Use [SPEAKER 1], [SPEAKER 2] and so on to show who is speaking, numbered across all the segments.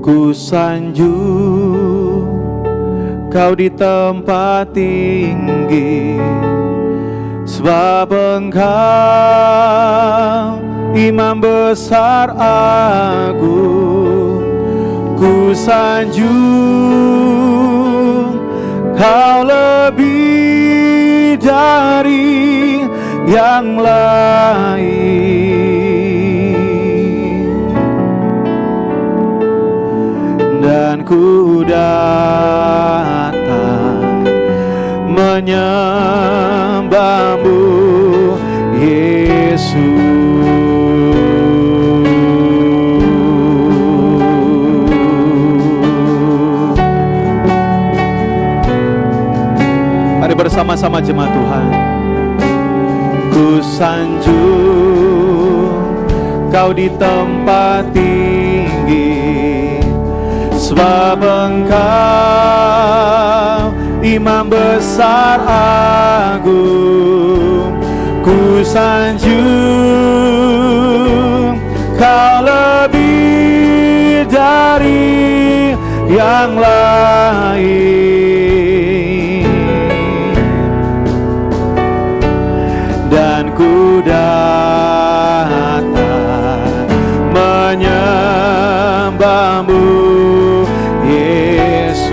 [SPEAKER 1] Ku sanjung Kau di tempat tinggi, sebab Engkau Imam besar agung. Ku sanjung Kau lebih dari yang lain, dan ku datang menyembahmu, Yesus. Mari bersama-sama jemaat Tuhan. Ku sanjung Kau di tempat tinggi, sebab Engkau Imam besar agung. Ku sanjung Kau lebih dari yang lain, dan ku datang menyembahmu, Yesus.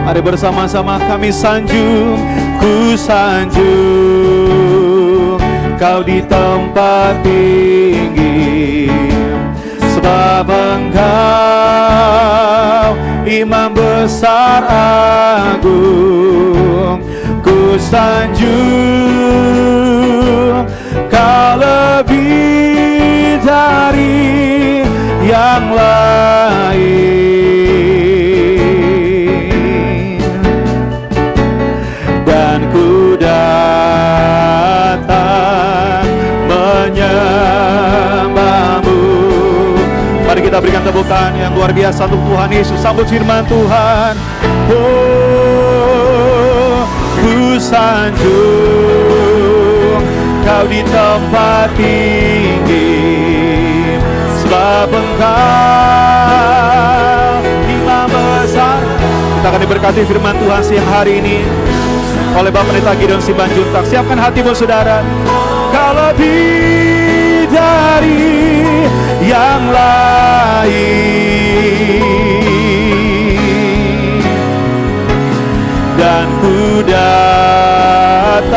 [SPEAKER 1] Mari bersama-sama kami sanjung. Ku sanjung Kau di tempat tinggi, sebab Engkau Imam besar agung. Ku sanjung Kau lebih dari yang lain, dan ku datang menyembahmu. Mari kita berikan tepukan yang luar biasa untuk Tuhan Yesus. Sambut firman Tuhan. Oh, ku sanjung Kau di tempat tinggi, sebab Engkau Imam besar. Kita akan diberkati firman Tuhan siang hari ini oleh Bapak Pendeta Gideon Simanjuntak. Siapkan hatimu saudara. Kau lebih dari yang lain, dan ku datang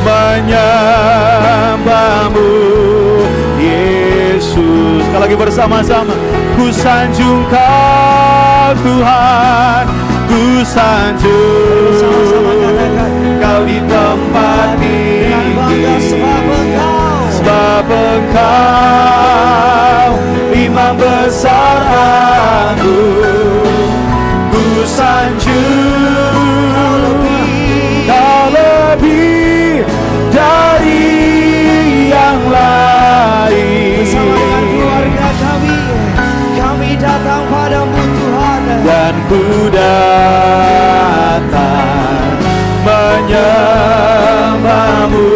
[SPEAKER 1] menyembahmu, Yesus. Sekali lagi bersama-sama. Ku sanjung Kau Tuhan, ku sanjung Kau di tempat tinggi, sebab Engkau Imam besar agung. Ku sanjung Kau lebih dari yang lain.
[SPEAKER 2] Bersama dengan keluarga kami datang padamu Tuhan,
[SPEAKER 1] dan ku datang menyembahmu,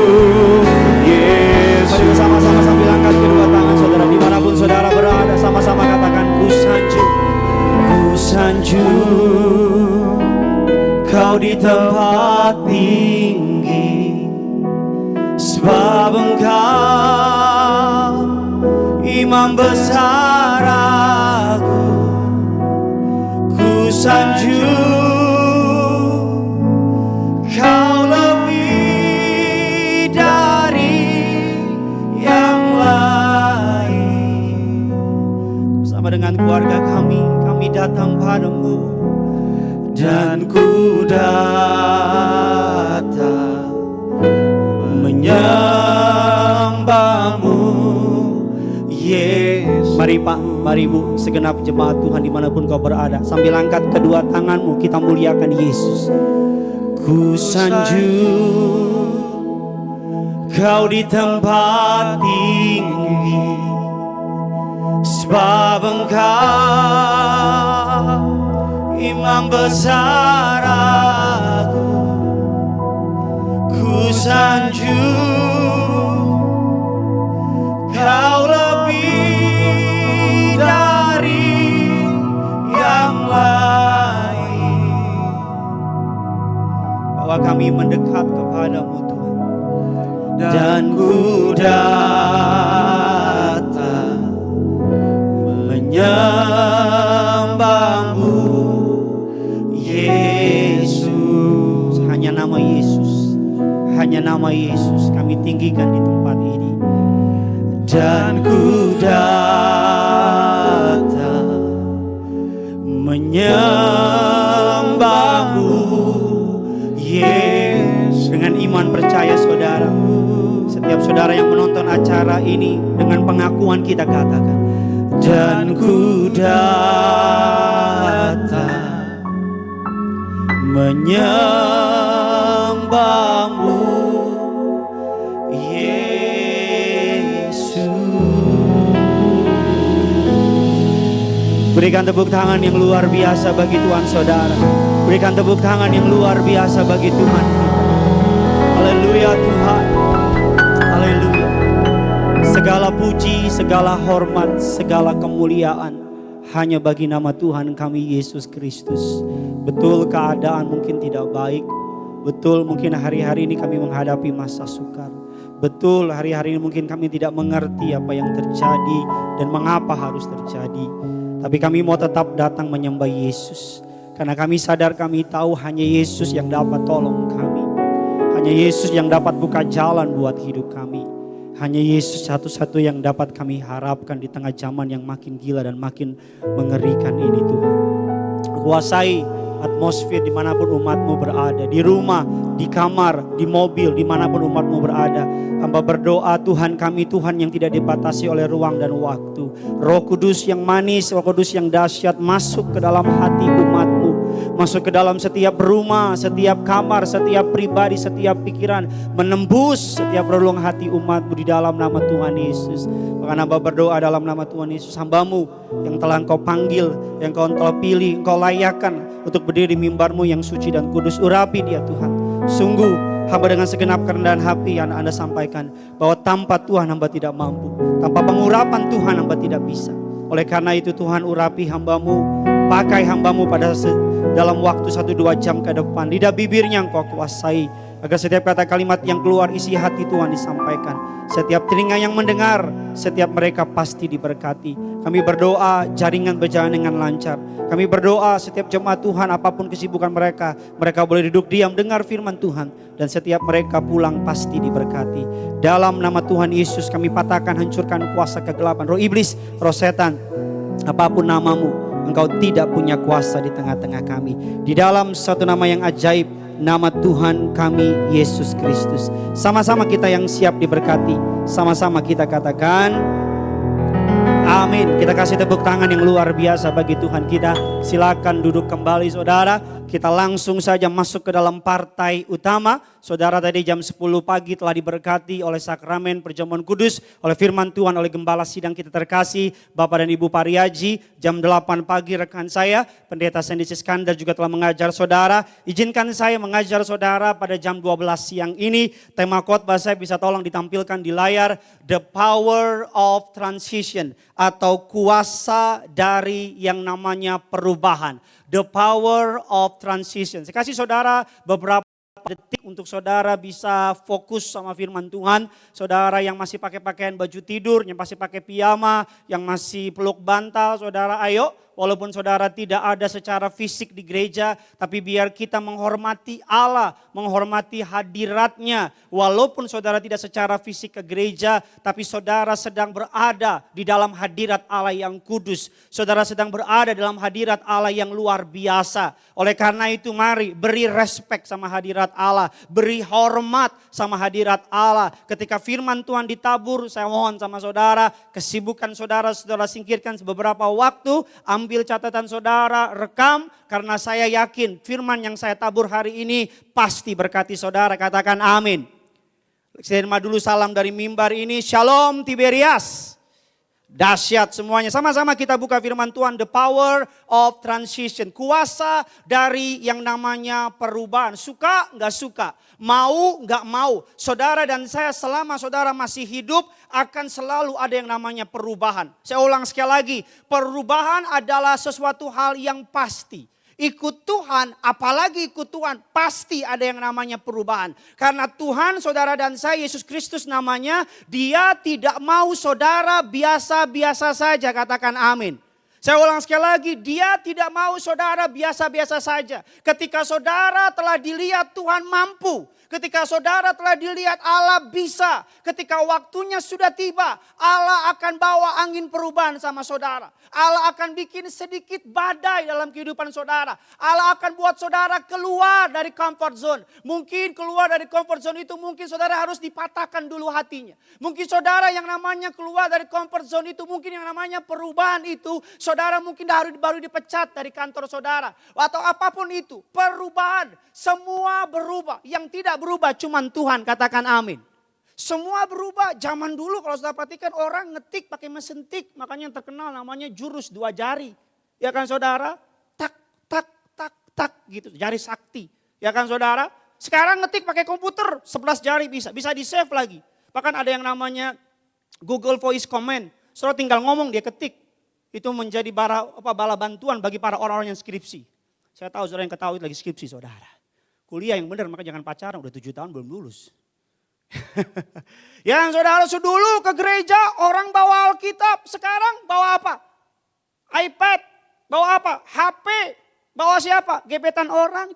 [SPEAKER 1] Yesus.
[SPEAKER 2] Mari bersama-sama sambil angkat kedua tangan saudara dimanapun saudara berada, sama-sama katakan ku sanjung. Ku sanjung Kau di tempat tinggi, sebab Engkau Imam besar agung. Ku sanjung Kau lebih dari yang lain. Bersama dengan keluarga kami datang padamu, dan ku datang menyembahmu, Yesus. Mari Pak, mari Bu, segenap jemaat Tuhan dimanapun kau berada, sambil angkat kedua tanganmu kita muliakan Yesus. Ku sanjung Kau di tempat tinggi, sebab Engkau Imam besar agung. Ku sanjung Kau lebih bahwa kami mendekat kepadamu Tuhan. Dan ku datang menyembahmu Yesus. Hanya nama Yesus, hanya nama Yesus kami tinggikan di tempat ini. Dan ku datang menyembahmu Yesus. Dengan iman percaya saudara, setiap saudara yang menonton acara ini dengan pengakuan kita katakan, dan ku datang menyembahmu Yesus. Berikan tepuk tangan yang luar biasa bagi Tuhan saudara. Berikan tepuk tangan yang luar biasa bagi Tuhan. Haleluya Tuhan. Haleluya. Segala puji, segala hormat, segala kemuliaan hanya bagi nama Tuhan kami Yesus Kristus. Betul keadaan mungkin tidak baik. Betul mungkin hari-hari ini kami menghadapi masa sukar. Betul hari-hari ini mungkin kami tidak mengerti apa yang terjadi dan mengapa harus terjadi. Tapi kami mau tetap datang menyembah Yesus. Karena kami sadar, kami tahu hanya Yesus yang dapat tolong kami. Hanya Yesus yang dapat buka jalan buat hidup kami. Hanya Yesus satu-satu yang dapat kami harapkan di tengah zaman yang makin gila dan makin mengerikan ini Tuhan. Kuasai atmosfer dimanapun umatmu berada. Di rumah, di kamar, di mobil, dimanapun umatmu berada. Hamba berdoa Tuhan kami, Tuhan yang tidak dibatasi oleh ruang dan waktu. Roh Kudus yang manis, Roh Kudus yang dahsyat masuk ke dalam hati umatmu. Masuk ke dalam setiap rumah, setiap kamar, setiap pribadi, setiap pikiran. Menembus setiap relung hati umatmu di dalam nama Tuhan Yesus. Bahkan hamba berdoa dalam nama Tuhan Yesus. Hambamu yang telah engkau panggil, yang engkau telah pilih, engkau layakkan untuk berdiri di mimbarmu yang suci dan kudus. Urapi dia Tuhan. Sungguh hamba dengan segenap kerendahan hati yang Anda sampaikan. Bahwa tanpa Tuhan hamba tidak mampu. Tanpa pengurapan Tuhan hamba tidak bisa. Oleh karena itu Tuhan urapi hambamu. Pakai hambamu pada dalam waktu 1-2 jam ke depan. Lidah bibirnya engkau kuasai. Agar setiap kata kalimat yang keluar isi hati Tuhan disampaikan. Setiap telinga yang mendengar, setiap mereka pasti diberkati. Kami berdoa jaringan berjalan dengan lancar. Kami berdoa setiap jemaat Tuhan apapun kesibukan mereka, mereka boleh duduk diam dengar firman Tuhan. Dan setiap mereka pulang pasti diberkati. Dalam nama Tuhan Yesus kami patahkan, hancurkan kuasa kegelapan. Roh iblis, roh setan, apapun namamu, engkau tidak punya kuasa di tengah-tengah kami. Di dalam satu nama yang ajaib, nama Tuhan kami Yesus Kristus. Sama-sama kita yang siap diberkati. Sama-sama kita katakan amin. Kita kasih tepuk tangan yang luar biasa bagi Tuhan kita. Silakan duduk kembali saudara. Kita langsung saja masuk ke dalam partai utama. Saudara tadi jam 10 pagi telah diberkati oleh sakramen perjamuan kudus, oleh firman Tuhan, oleh gembala sidang kita terkasih, Bapak dan Ibu Pariaji. Jam 8 pagi rekan saya, Pendeta Sandy Iskandar juga telah mengajar saudara. Izinkan saya mengajar saudara pada jam 12 siang ini. Tema khotbah saya bisa tolong ditampilkan di layar. The Power of Transition atau kuasa dari yang namanya perubahan. The Power of Transition. Saya kasih saudara beberapa detik untuk saudara bisa fokus sama firman Tuhan. Saudara yang masih pakai pakaian baju tidur, yang masih pakai piyama, yang masih peluk bantal, saudara ayo. Walaupun saudara tidak ada secara fisik di gereja, tapi biar kita menghormati Allah, menghormati hadiratnya. Walaupun saudara tidak secara fisik ke gereja, tapi saudara sedang berada di dalam hadirat Allah yang kudus. Saudara sedang berada dalam hadirat Allah yang luar biasa. Oleh karena itu mari beri respect sama hadirat Allah. Beri hormat sama hadirat Allah. Ketika firman Tuhan ditabur, saya mohon sama saudara, kesibukan saudara singkirkan beberapa waktu. Ambil catatan saudara, rekam, karena saya yakin firman yang saya tabur hari ini pasti berkati saudara. Katakan amin. Terima dulu salam dari mimbar ini. Shalom Tiberias. Dahsyat semuanya. Sama-sama kita buka firman Tuhan. The Power of Transition. Kuasa dari yang namanya perubahan. Suka nggak suka. Mau nggak mau. Saudara dan saya selama saudara masih hidup akan selalu ada yang namanya perubahan. Saya ulang sekali lagi. Perubahan adalah sesuatu hal yang pasti. ikut Tuhan, apalagi ikut Tuhan, pasti ada yang namanya perubahan. Karena Tuhan, saudara dan saya, Yesus Kristus namanya, Dia tidak mau saudara biasa-biasa saja, katakan amin. Saya ulang sekali lagi, Dia tidak mau saudara biasa-biasa saja. Ketika saudara telah dilihat Tuhan mampu, ketika saudara telah dilihat Allah bisa, ketika waktunya sudah tiba, Allah akan bawa angin perubahan sama saudara. Allah akan bikin sedikit badai dalam kehidupan saudara. Allah akan buat saudara keluar dari comfort zone. Mungkin keluar dari comfort zone itu mungkin saudara harus dipatahkan dulu hatinya. Mungkin saudara yang namanya keluar dari comfort zone itu, mungkin yang namanya perubahan itu, saudara mungkin baru dipecat dari kantor saudara. Atau apapun itu, perubahan, semua berubah. Yang tidak berubah cuman Tuhan, katakan amin. Semua berubah. Zaman dulu kalau saudara perhatikan orang ngetik pakai mesin tik. Makanya yang terkenal namanya jurus 2 jari. Ya kan saudara? Tak, tak, tak, tak gitu. Jari sakti. Ya kan saudara? Sekarang ngetik pakai komputer 11 jari bisa. Bisa di save lagi. Bahkan ada yang namanya Google Voice Command. Saudara tinggal ngomong dia ketik. Itu menjadi bala bantuan bagi para orang-orang yang skripsi. Saya tahu saudara yang ketahui lagi skripsi saudara. Kuliah yang benar maka jangan pacaran. Udah 7 tahun belum lulus. Yang saudara dulu ke gereja orang bawa Alkitab, sekarang bawa apa? iPad, bawa apa? HP, bawa siapa? Gebetan orang,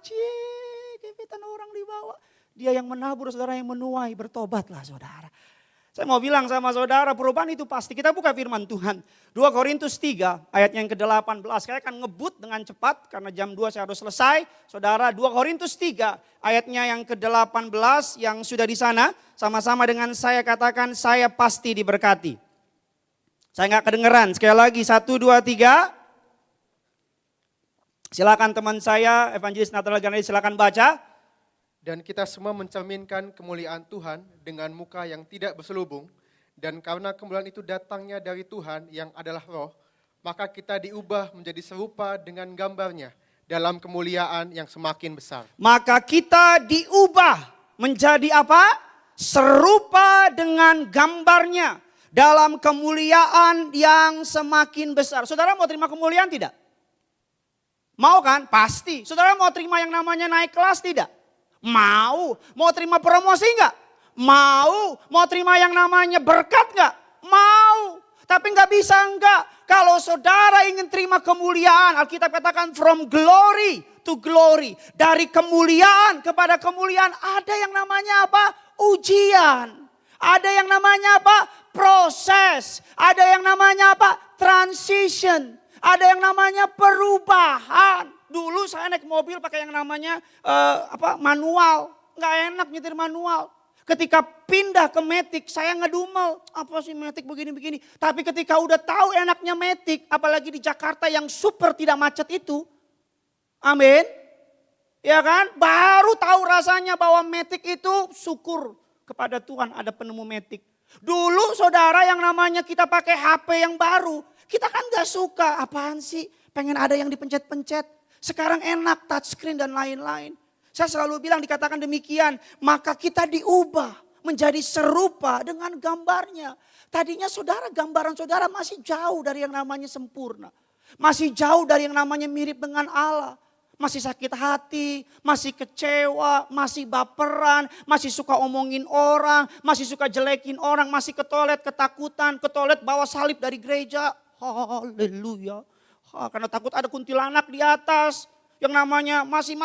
[SPEAKER 2] gebetan orang dibawa. Dia yang menabur, saudara yang menuai, bertobatlah saudara. Saya mau bilang sama saudara, perubahan itu pasti. Kita buka firman Tuhan. 2 Korintus 3 ayat yang ke-18. Saya akan ngebut dengan cepat karena jam 2 saya harus selesai. Saudara, 2 Korintus 3 ayatnya yang ke-18 yang sudah di sana. Sama-sama dengan saya katakan, saya pasti diberkati. Saya gak kedengeran. Sekali lagi, 1, 2, 3. Silakan teman saya, Evangelis Nathanael Gandhi, silakan baca.
[SPEAKER 3] Dan kita semua mencerminkan kemuliaan Tuhan dengan muka yang tidak berselubung. Dan karena kemuliaan itu datangnya dari Tuhan yang adalah roh, maka kita diubah menjadi serupa dengan gambarnya dalam kemuliaan yang semakin besar.
[SPEAKER 2] Maka kita diubah menjadi apa? Serupa dengan gambarnya dalam kemuliaan yang semakin besar. Saudara mau terima kemuliaan tidak? Mau kan? Pasti. Saudara mau terima yang namanya naik kelas tidak? Mau. Mau terima promosi enggak? Mau. Mau terima yang namanya berkat enggak? Mau. Tapi enggak bisa enggak. Kalau saudara ingin terima kemuliaan, Alkitab katakan from glory to glory. Dari kemuliaan kepada kemuliaan ada yang namanya apa? Ujian. Ada yang namanya apa? Proses. Ada yang namanya apa? Transition. Ada yang namanya perubahan. Dulu saya naik mobil pakai yang namanya manual. Nggak enak nyetir manual. Ketika pindah ke Matic saya ngedumel. Apa sih Matic begini-begini. Tapi ketika udah tahu enaknya Matic. Apalagi di Jakarta yang super tidak macet itu. Amin. Ya kan? Baru tahu rasanya bahwa Matic itu syukur kepada Tuhan ada penemu Matic. Dulu saudara yang namanya kita pakai HP yang baru. Kita kan gak suka. Apaan sih? Pengen ada yang dipencet-pencet. Sekarang enak touchscreen dan lain-lain. Saya selalu bilang dikatakan demikian. Maka kita diubah menjadi serupa dengan gambarnya. Tadinya saudara gambaran saudara masih jauh dari yang namanya sempurna. Masih jauh dari yang namanya mirip dengan Allah. Masih sakit hati, masih kecewa, masih baperan, masih suka omongin orang, masih suka jelekin orang, masih ke toilet ketakutan, ke toilet bawa salib dari gereja. Haleluya. Karena takut ada kuntilanak di atas. Yang namanya masih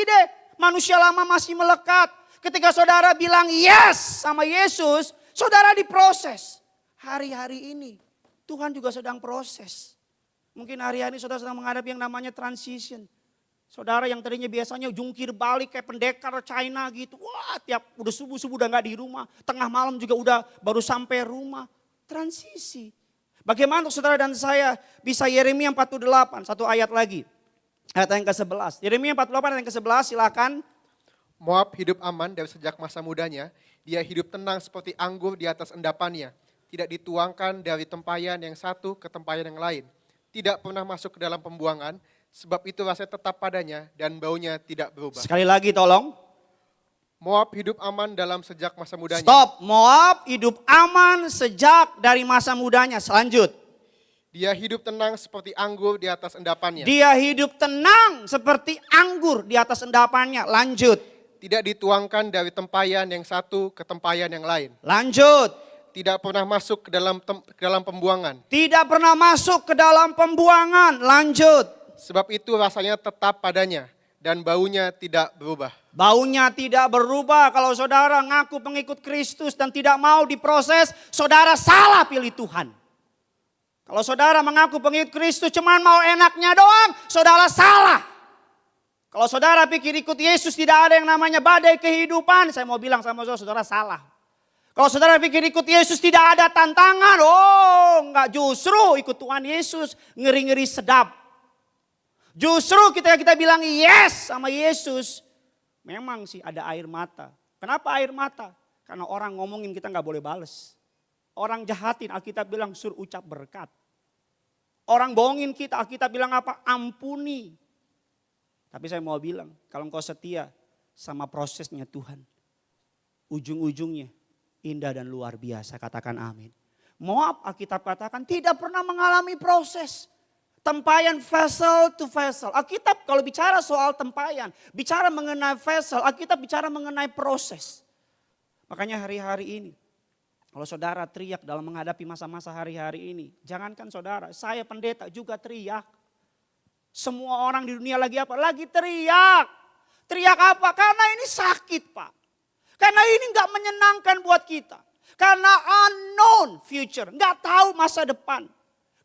[SPEAKER 2] deh. Manusia lama masih melekat. Ketika saudara bilang yes sama Yesus, saudara diproses. Hari-hari ini Tuhan juga sedang proses. Mungkin hari-hari saudara sedang menghadapi yang namanya transition. Saudara yang tadinya biasanya jungkir balik kayak pendekar China gitu. Wah tiap udah subuh-subuh udah gak di rumah. Tengah malam juga udah baru sampai rumah. Transisi. Bagaimana untuk saudara dan saya bisa Yeremia 48, satu ayat lagi. Ayat yang ke-11. Yeremia 48 ayat yang ke-11 silakan.
[SPEAKER 3] Moab hidup aman dari sejak masa mudanya. Dia hidup tenang seperti anggur di atas endapannya. Tidak dituangkan dari tempayan yang satu ke tempayan yang lain. Tidak pernah masuk ke dalam pembuangan. Sebab itu rasanya tetap padanya dan baunya tidak berubah.
[SPEAKER 2] Sekali lagi tolong.
[SPEAKER 3] Moab hidup aman dalam sejak masa mudanya.
[SPEAKER 2] Stop. Moab hidup aman sejak dari masa mudanya. Selanjut.
[SPEAKER 3] Dia hidup tenang seperti anggur di atas endapannya.
[SPEAKER 2] Dia hidup tenang seperti anggur di atas endapannya. Lanjut.
[SPEAKER 3] Tidak dituangkan dari tempayan yang satu ke tempayan yang lain.
[SPEAKER 2] Lanjut.
[SPEAKER 3] Tidak pernah masuk ke dalam pembuangan.
[SPEAKER 2] Tidak pernah masuk ke dalam pembuangan. Lanjut.
[SPEAKER 3] Sebab itu rasanya tetap padanya dan baunya tidak berubah.
[SPEAKER 2] Baunya tidak berubah. Kalau saudara ngaku pengikut Kristus dan tidak mau diproses, saudara salah pilih Tuhan. Kalau saudara mengaku pengikut Kristus cuman mau enaknya doang, saudara salah. Kalau saudara pikir ikut Yesus tidak ada yang namanya badai kehidupan, saya mau bilang sama saudara, saudara salah. Kalau saudara pikir ikut Yesus tidak ada tantangan, enggak, justru ikut Tuhan Yesus ngeri-ngeri sedap. Justru kita bilang yes sama Yesus, memang sih ada air mata. Kenapa air mata? Karena orang ngomongin kita nggak boleh bales. Orang jahatin, Alkitab bilang suruh ucap berkat. Orang bohongin kita, Alkitab bilang apa? Ampuni. Tapi saya mau bilang, kalau engkau setia sama prosesnya Tuhan, ujung-ujungnya indah dan luar biasa, katakan amin. Moab, Alkitab katakan tidak pernah mengalami proses. Tempayan vessel to vessel. Alkitab kalau bicara soal tempayan, bicara mengenai vessel, Alkitab bicara mengenai proses. Makanya hari-hari ini, kalau saudara teriak dalam menghadapi masa-masa hari-hari ini, jangankan saudara, saya pendeta juga teriak. Semua orang di dunia lagi apa? Lagi teriak. Teriak apa? Karena ini sakit, Pak. Karena ini gak menyenangkan buat kita. Karena unknown future, gak tahu masa depan.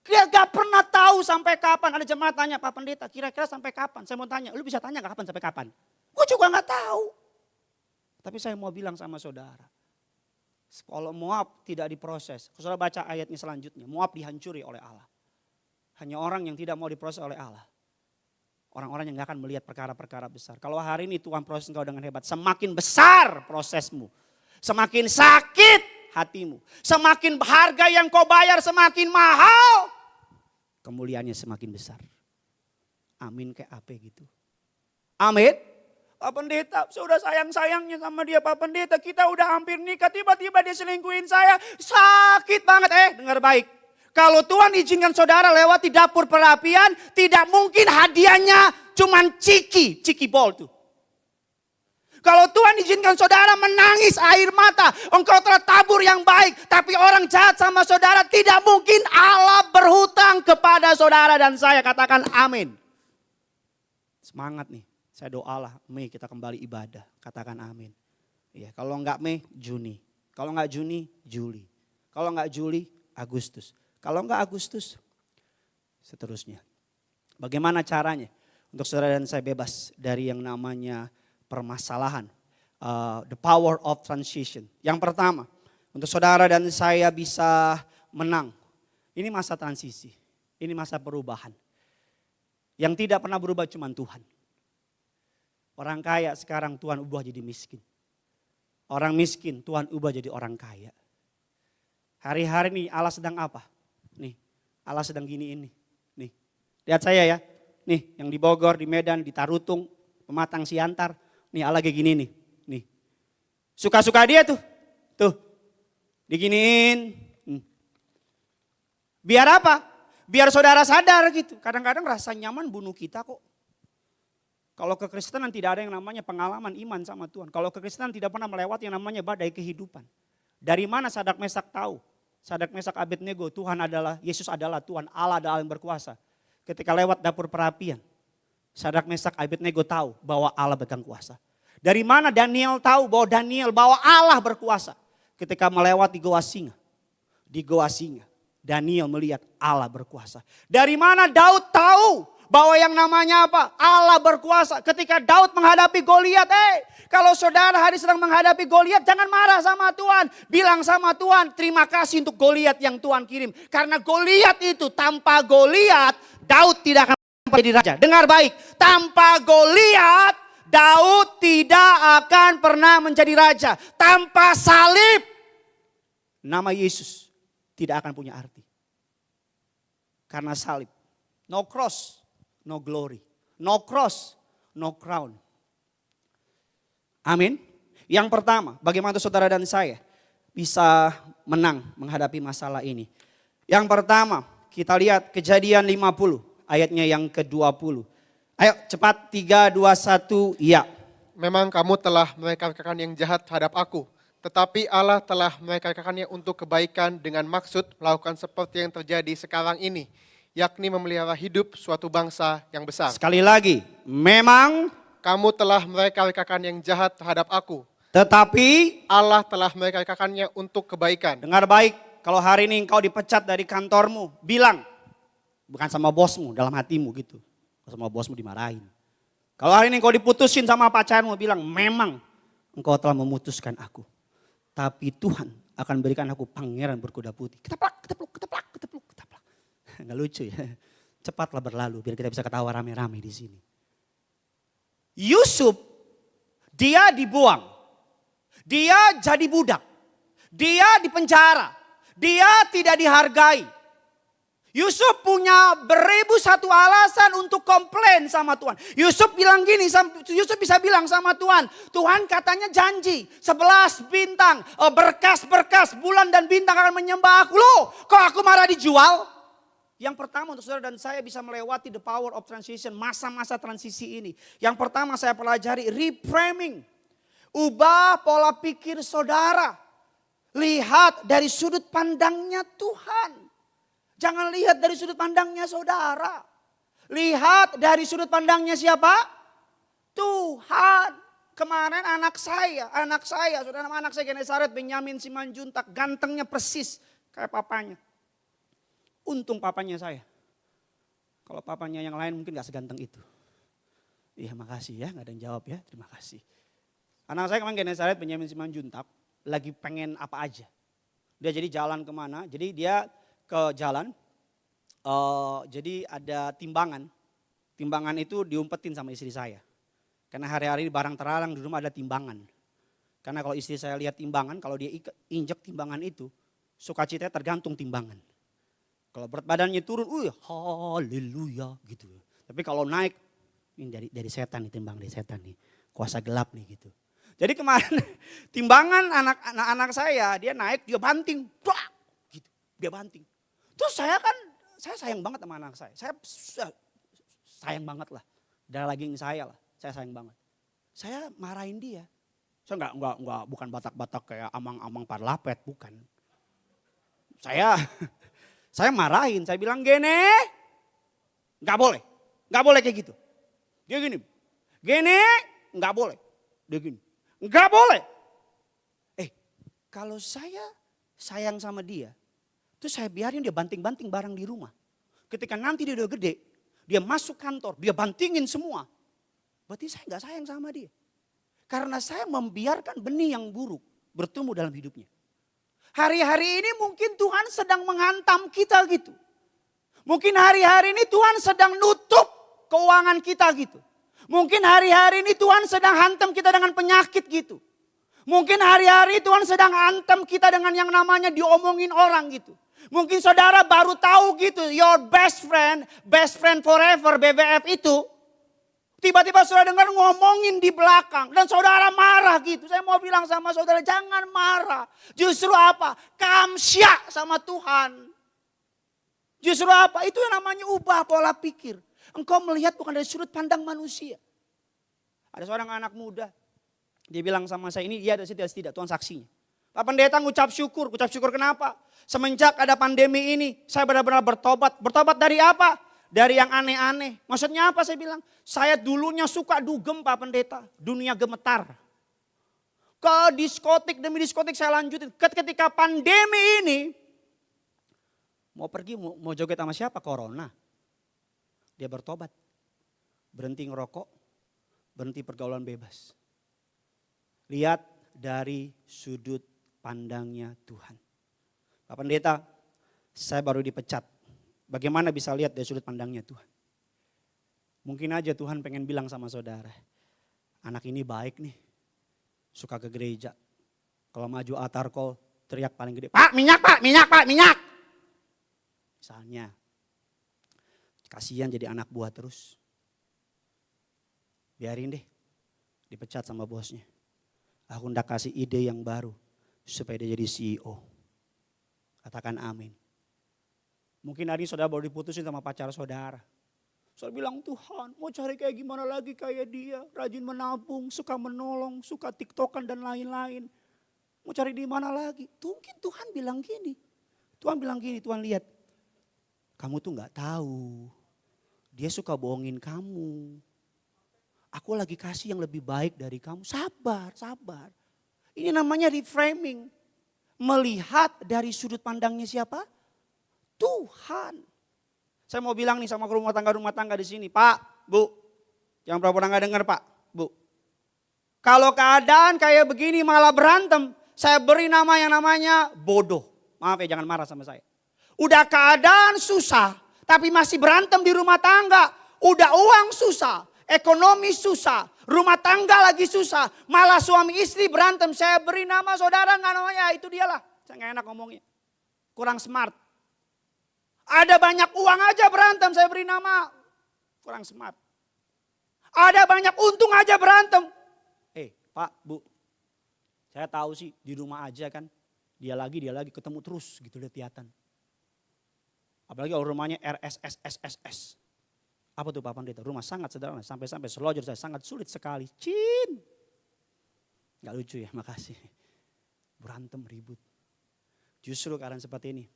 [SPEAKER 2] Dia gak pernah tahu sampai kapan. Ada jemaat tanya, Pak Pendeta kira-kira sampai kapan? Saya mau tanya, lu bisa tanya gak kapan sampai kapan? Gue juga gak tahu. Tapi saya mau bilang sama saudara. Kalau Moab tidak diproses, saudara baca ayatnya selanjutnya. Moab dihancuri oleh Allah. Hanya orang yang tidak mau diproses oleh Allah. Orang-orang yang gak akan melihat perkara-perkara besar. Kalau hari ini Tuhan proses engkau dengan hebat, semakin besar prosesmu. Semakin sakit hatimu. Semakin harga yang kau bayar semakin mahal. Kemuliaannya semakin besar. Amin kayak apa gitu. Amin. Pak Pendeta, sudah sayang-sayangnya sama dia Pak Pendeta. Kita udah hampir nikah, tiba-tiba dia selingkuhin saya. Sakit banget. Dengar baik. Kalau Tuhan izinkan saudara lewati dapur perapian, tidak mungkin hadiahnya cuman ciki bol tuh. Kalau Tuhan izinkan saudara menangis air mata, engkau telah tabur yang baik. Tapi orang jahat sama saudara, tidak mungkin Allah berhutang kepada saudara dan saya. Katakan amin. Semangat nih. Saya doalah Mei kita kembali ibadah. Katakan amin. Ya, kalau enggak Mei, Juni. Kalau enggak Juni, Juli. Kalau enggak Juli, Agustus. Kalau enggak Agustus, seterusnya. Bagaimana caranya untuk saudara dan saya bebas dari yang namanya permasalahan. The power of transition. Yang pertama, untuk saudara dan saya bisa menang. Ini masa transisi. Ini masa perubahan. Yang tidak pernah berubah cuma Tuhan. Orang kaya sekarang Tuhan ubah jadi miskin. Orang miskin Tuhan ubah jadi orang kaya. Hari-hari ini Allah sedang apa? Nih, Allah sedang gini ini. Nih, lihat saya ya. Nih, yang di Bogor, di Medan, di Tarutung, Pematang Siantar. Nih, Allah kayak gini nih. Nih. Suka-suka dia tuh. Tuh. Diginiin. Biar apa? Biar saudara sadar gitu. Kadang-kadang rasa nyaman bunuh kita kok. Kalau kekristenan tidak ada yang namanya pengalaman iman sama Tuhan. Kalau kekristenan tidak pernah melewati yang namanya badai kehidupan. Dari mana Sadak Mesak tahu? Sadak Mesak Abednego, Tuhan adalah, Yesus adalah Tuhan, Allah adalah yang berkuasa. Ketika lewat dapur perapian, Sadak Mesak Abednego tahu bahwa Allah pegang kuasa. Dari mana Daniel tahu bahwa Allah berkuasa? Ketika melewati Goa Singa. Di Goa Singa, Daniel melihat Allah berkuasa. Dari mana Daud tahu bahwa yang namanya apa? Allah berkuasa. Ketika Daud menghadapi Goliat, kalau saudara hari sedang menghadapi Goliat, jangan marah sama Tuhan. Bilang sama Tuhan, terima kasih untuk Goliat yang Tuhan kirim. Karena Goliat itu, tanpa Goliat, Daud tidak akan menjadi raja. Dengar baik, tanpa Goliat, Daud tidak akan pernah menjadi raja. Tanpa salib, nama Yesus tidak akan punya arti. Karena salib, no cross. No glory, no cross, no crown. Amin. Yang pertama, bagaimana saudara dan saya bisa menang menghadapi masalah ini. Yang pertama, kita lihat Kejadian 50 ayatnya yang ke-20. Ayo cepat 3, 2, 1, ya.
[SPEAKER 3] Memang kamu telah mereka-rekakan yang jahat terhadap aku, tetapi Allah telah mereka-rekakannya untuk kebaikan dengan maksud melakukan seperti yang terjadi sekarang ini, yakni memelihara hidup suatu bangsa yang besar.
[SPEAKER 2] Sekali lagi, memang
[SPEAKER 3] Kamu telah mereka-rekakan yang jahat terhadap aku,
[SPEAKER 2] tetapi
[SPEAKER 3] Allah telah mereka-rekakannya untuk kebaikan.
[SPEAKER 2] dengar baik, kalau hari ini engkau dipecat dari kantormu, bilang, bukan sama bosmu, dalam hatimu gitu. Kalau sama bosmu dimarahin. Kalau hari ini engkau diputusin sama pacarmu, bilang, memang engkau telah memutuskan aku. Tapi Tuhan akan berikan aku pangeran berkuda putih. Ketaplak, ketapluk, ketaplak, ketapluk, ketaplak. Nggak lucu ya. Cepatlah berlalu biar kita bisa ketawa rame-rame di sini. Yusuf, dia dibuang. Dia jadi budak. Dia dipenjara. Dia tidak dihargai. Yusuf punya 1001 alasan untuk komplain sama Tuhan. Yusuf bilang gini, Yusuf bisa bilang sama Tuhan. Tuhan katanya janji 11 bintang, berkas-berkas, bulan dan bintang akan menyembah aku. Loh, kok aku marah dijual? Yang pertama untuk saudara dan saya bisa melewati the power of transition, masa-masa transisi ini. Yang pertama saya pelajari reframing. Ubah pola pikir saudara. Lihat dari sudut pandangnya Tuhan. Jangan lihat dari sudut pandangnya saudara. Lihat dari sudut pandangnya siapa? Tuhan. Kemarin anak saya, saudara, anak saya Genesaret Benyamin Simanjuntak, gantengnya persis kayak papanya. Untung papanya saya. Kalau papanya yang lain mungkin gak seganteng itu. Iya makasih ya, gak ada yang jawab ya, terima kasih. Anak saya kemarin Genesaret Benyamin Simanjuntak, lagi pengen apa aja. Dia jadi jalan kemana, jadi dia ke jalan, jadi ada timbangan. Timbangan itu diumpetin sama istri saya. Karena hari-hari barang terlarang di rumah ada timbangan. Karena kalau istri saya lihat timbangan, kalau dia injek timbangan itu, sukacitanya tergantung timbangan. Kalau berat badannya turun, haleluya gitu. Tapi kalau naik, ini dari setan nih, timbang dari setan nih. Kuasa gelap nih gitu. Jadi kemarin timbangan anak saya, dia naik, dia banting. Gitu, dia banting. Terus saya sayang banget sama anak saya. Saya sayang banget lah. Darah daging saya lah, saya sayang banget. Saya marahin dia. Saya enggak bukan batak-batak kayak amang-amang parlapet, bukan. Saya marahin, saya bilang gini, gak boleh kayak gitu. Dia gini, gak boleh. Dia gini, gak boleh. Kalau saya sayang sama dia, terus saya biarin dia banting-banting barang di rumah. Ketika nanti dia udah gede, dia masuk kantor, dia bantingin semua. Berarti saya gak sayang sama dia. Karena saya membiarkan benih yang buruk bertumbuh dalam hidupnya. Hari-hari ini mungkin Tuhan sedang menghantam kita gitu. Mungkin hari-hari ini Tuhan sedang nutup keuangan kita gitu. Mungkin hari-hari ini Tuhan sedang hantam kita dengan penyakit gitu. Mungkin hari-hari Tuhan sedang hantam kita dengan yang namanya diomongin orang gitu. Mungkin saudara baru tahu gitu, your best friend forever, BBF itu. Tiba-tiba saudara dengar ngomongin di belakang dan saudara marah gitu. Saya mau bilang sama saudara jangan marah. Justru apa? Kamsya sama Tuhan. Justru apa? Itu yang namanya ubah pola pikir. Engkau melihat bukan dari sudut pandang manusia. Ada seorang anak muda. Dia bilang sama saya, ini dia ada tidak Tuhan saksinya. Pak Pendeta ngucap syukur kenapa? Semenjak ada pandemi ini saya benar-benar bertobat. Bertobat dari apa? Dari yang aneh-aneh. Maksudnya apa saya bilang? Saya dulunya suka dugem Pak Pendeta. Dunia gemetar. Ke diskotik demi diskotik saya lanjutin. Ketika pandemi ini. Mau pergi mau joget sama siapa? Corona. Dia bertobat. Berhenti ngerokok. Berhenti pergaulan bebas. Lihat dari sudut pandangnya Tuhan. Pak Pendeta, saya baru dipecat. Bagaimana bisa lihat dari sudut pandangnya Tuhan? Mungkin aja Tuhan pengen bilang sama saudara. Anak ini baik nih. Suka ke gereja. Kalau maju altar call teriak paling gede. Pak minyak pak, minyak pak, minyak. Misalnya. Kasihan jadi anak buah terus. Biarin deh. Dipecat sama bosnya. Aku hendak kasih ide yang baru. Supaya dia jadi CEO. Katakan amin. Mungkin hari ini saudara baru diputusin sama pacar saudara. Saudara bilang, Tuhan mau cari kayak gimana lagi kayak dia. Rajin menabung, suka menolong, suka tiktokan dan lain-lain. Mau cari di mana lagi? Mungkin Tuhan bilang gini. Tuhan lihat. Kamu tuh gak tahu. Dia suka bohongin kamu. Aku lagi kasih yang lebih baik dari kamu. Sabar. Ini namanya reframing. Melihat dari sudut pandangnya siapa? Tuhan. Saya mau bilang nih sama rumah tangga di sini. Pak, Bu. Jangan pernah gak dengar Pak, Bu. Kalau keadaan kayak begini malah berantem. Saya beri nama yang namanya bodoh. Maaf ya, jangan marah sama saya. Udah keadaan susah, tapi masih berantem di rumah tangga. Udah uang susah, ekonomi susah, rumah tangga lagi susah. Malah suami istri berantem. Saya beri nama saudara nggak namanya, itu dialah. Saya nggak enak ngomongnya. Kurang smart. Ada banyak uang aja berantem, saya beri nama kurang smart. Ada banyak untung aja berantem. Pak, Bu. Saya tahu sih di rumah aja kan. Dia lagi ketemu terus gitu lihat-lihatan. Apalagi kalau rumahnya RSSSSS. Apa tuh Pak Pendeta? Rumah sangat sederhana. Sampai-sampai selojor saya sangat sulit sekali. Gak lucu ya, makasih. Berantem, ribut. Justru keadaan seperti ini.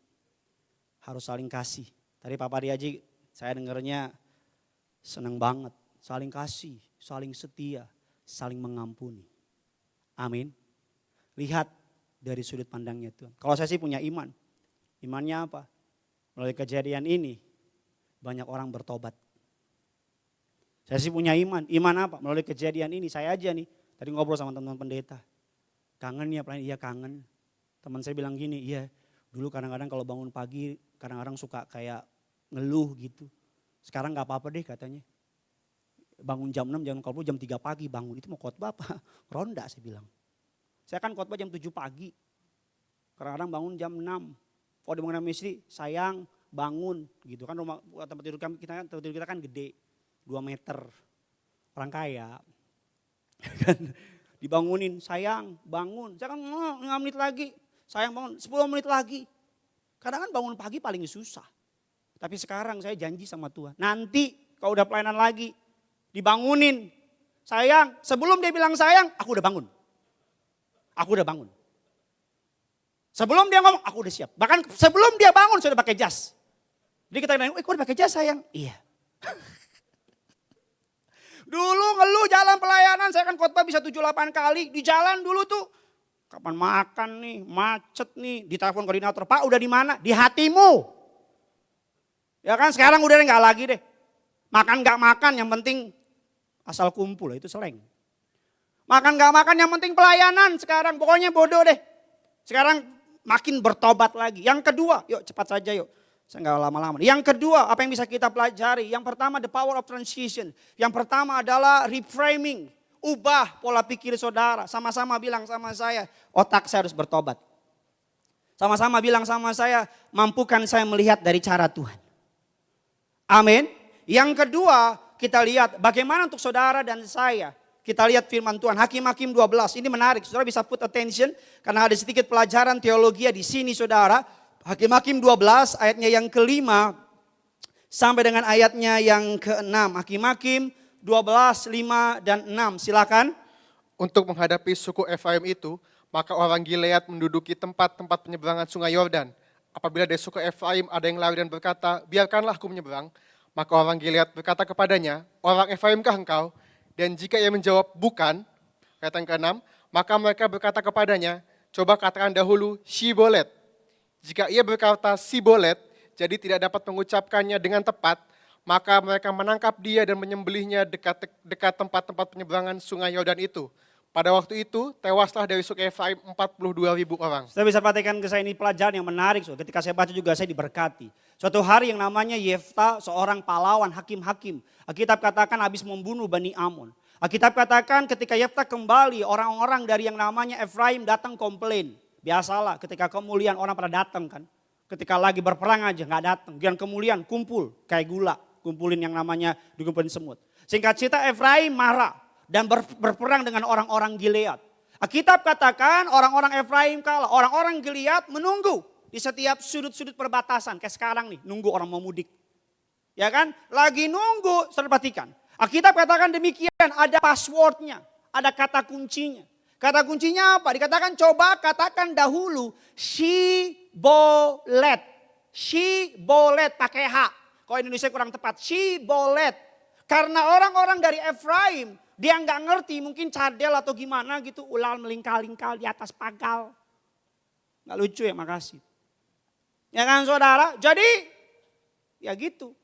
[SPEAKER 2] Harus saling kasih. Tadi Pak Pariaji saya dengarnya senang banget. Saling kasih, saling setia, saling mengampuni. Amin. Lihat dari sudut pandangnya Tuhan. Kalau saya sih punya iman. Imannya apa? Melalui kejadian ini banyak orang bertobat. Saya sih punya iman. Iman apa? Melalui kejadian ini saya aja nih. Tadi ngobrol sama teman-teman pendeta. Kangen ya pelayan? Iya kangen. Teman saya bilang gini, iya dulu kadang-kadang kalau bangun pagi kadang-kadang suka kayak ngeluh gitu. Sekarang gak apa-apa deh katanya. Bangun jam 6, jangan kalau jam 3 pagi bangun. Itu mau khotbah apa? Ronda saya bilang. Saya kan khotbah jam 7 pagi. Kadang-kadang bangun jam 6. Kalau dibangun sama istri, sayang bangun gitu kan, rumah tempat tidur kita kan gede, 2 meter. Orang kaya. Kan dibangunin, sayang bangun. Saya kan 5 menit lagi, sayang bangun 10 menit lagi. Kadang kan bangun pagi paling susah. Tapi sekarang saya janji sama Tuhan, nanti kalau udah pelayanan lagi, dibangunin. Sayang, sebelum dia bilang sayang, aku udah bangun. Sebelum dia ngomong, aku udah siap. Bahkan sebelum dia bangun, saya udah pakai jas. Jadi kita nanya, kok udah pakai jas sayang? Iya. Dulu ngeluh jalan pelayanan, saya kan khotbah bisa 7-8 kali. Di jalan dulu tuh, kapan makan nih, macet nih. Ditelepon koordinator, Pak udah di mana? Di hatimu. Ya kan sekarang udah enggak lagi deh. Makan gak makan, yang penting asal kumpul, itu seleng. Makan gak makan, yang penting pelayanan sekarang. Pokoknya bodoh deh. Sekarang makin bertobat lagi. Yang kedua, yuk cepat saja yuk. Saya nggak lama-lama. Yang kedua, apa yang bisa kita pelajari? Yang pertama, the power of transition. Yang pertama adalah reframing. Ubah pola pikir saudara. Sama-sama bilang sama saya, otak saya harus bertobat. Sama-sama bilang sama saya, mampukan saya melihat dari cara Tuhan. Amin. Yang kedua, kita lihat bagaimana untuk saudara dan saya. Kita lihat firman Tuhan, Hakim-Hakim 12. Ini menarik, saudara bisa put attention. Karena ada sedikit pelajaran teologi di sini saudara. Hakim-Hakim 12 ayatnya yang kelima sampai dengan ayatnya yang keenam. Hakim-Hakim 12, 5 dan 6. Silakan.
[SPEAKER 3] Untuk menghadapi suku Efraim itu, maka orang Gilead menduduki tempat-tempat penyeberangan sungai Yordan. Apabila dari suku Efraim ada yang lari dan berkata, biarkanlah aku menyeberang. Maka orang Gilead berkata kepadanya, orang Efraimkah engkau? Dan jika ia menjawab bukan, ayat yang ke-6, maka mereka berkata kepadanya, coba katakan dahulu Shibolet. Jika ia berkata Sibolet, jadi tidak dapat mengucapkannya dengan tepat, maka mereka menangkap dia dan menyembelihnya dekat tempat-tempat penyeberangan sungai Yordan itu. Pada waktu itu, tewaslah dari suku Efraim 42.000 orang.
[SPEAKER 2] Saya bisa perhatikan ke saya ini pelajaran yang menarik. Ketika saya baca juga saya diberkati. Suatu hari yang namanya Yefta, seorang pahlawan hakim-hakim. Alkitab katakan habis membunuh Bani Amon. Alkitab katakan ketika Yefta kembali, orang-orang dari yang namanya Efraim datang komplain. Biasalah ketika kemuliaan orang pada datang kan. Ketika lagi berperang aja nggak datang. Gian kemuliaan kumpul kayak gula. Kumpulin yang namanya dikumpulin semut. Singkat cerita Efraim marah. Dan berperang dengan orang-orang Gilead. Alkitab katakan orang-orang Efraim kalah. Orang-orang Gilead menunggu di setiap sudut-sudut perbatasan. Kayak sekarang nih, nunggu orang mau mudik. Ya kan? Lagi nunggu, saudara perhatikan. Alkitab katakan demikian, ada passwordnya, ada kata kuncinya. Kata kuncinya apa? Dikatakan coba katakan dahulu Shibolet. Shibolet pakai H. Kalau Indonesia kurang tepat, Shibolet. Karena orang-orang dari Efraim, dia nggak ngerti mungkin cadel atau gimana gitu. Ulal melingkal-lingkal di atas pagal. Nggak lucu ya, makasih. Ya kan saudara? Jadi ya gitu.